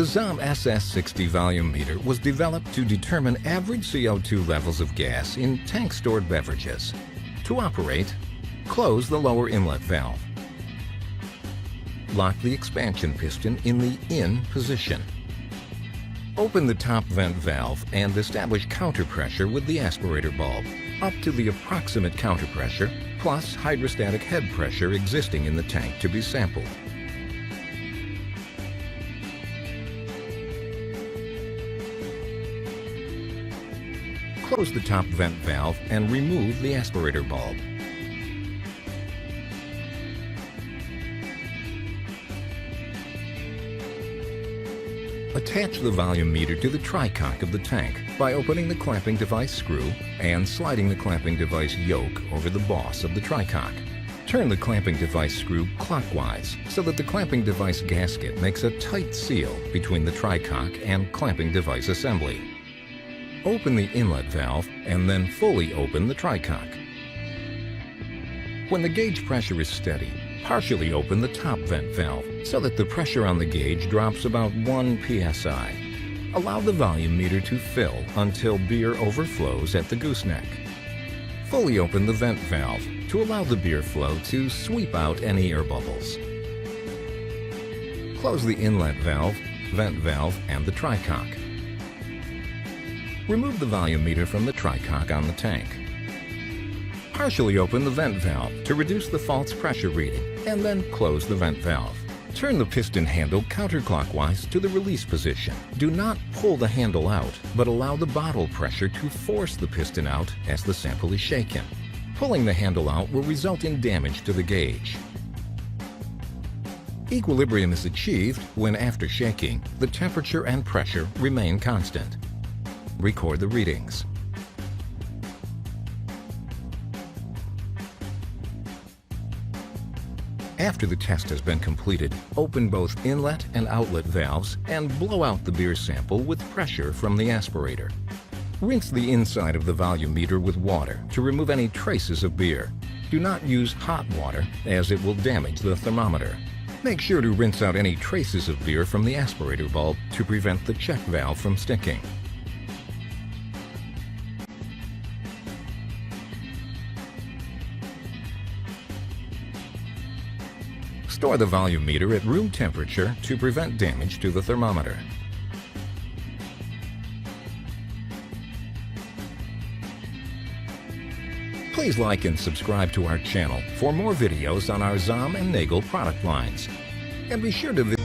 Zahm SS-60 volume meter was developed to determine average CO2 levels of gas in tank-stored beverages. To operate, close the lower inlet valve. Lock the expansion piston in the in position. Open the top vent valve and establish counter pressure with the aspirator bulb up to the approximate counter pressure plus hydrostatic head pressure existing in the tank to be sampled. Close the top vent valve and remove the aspirator bulb. Attach the volume meter to the tricock of the tank by opening the clamping device screw and sliding the clamping device yoke over the boss of the tricock. Turn the clamping device screw clockwise so that the clamping device gasket makes a tight seal between the tricock and clamping device assembly. Open the inlet valve and then fully open the tricock. When the gauge pressure is steady, partially open the top vent valve so that the pressure on the gauge drops about 1 psi. Allow the volume meter to fill until beer overflows at the gooseneck. Fully open the vent valve to allow the beer flow to sweep out any air bubbles. Close the inlet valve, vent valve, and the tricock. Remove the volume meter from the tricock on the tank. Partially open the vent valve to reduce the false pressure reading, and then close the vent valve. Turn the piston handle counterclockwise to the release position. Do not pull the handle out, but allow the bottle pressure to force the piston out as the sample is shaken. Pulling the handle out will result in damage to the gauge. Equilibrium is achieved when, after shaking, the temperature and pressure remain constant. Record the readings. After the test has been completed, open both inlet and outlet valves and blow out the beer sample with pressure from the aspirator. Rinse the inside of the volume meter with water to remove any traces of beer. Do not use hot water as it will damage the thermometer. Make sure to rinse out any traces of beer from the aspirator bulb to prevent the check valve from sticking. Store the volume meter at room temperature to prevent damage to the thermometer. Please like and subscribe to our channel for more videos on our Zahm and Nagel product lines. And be sure to visit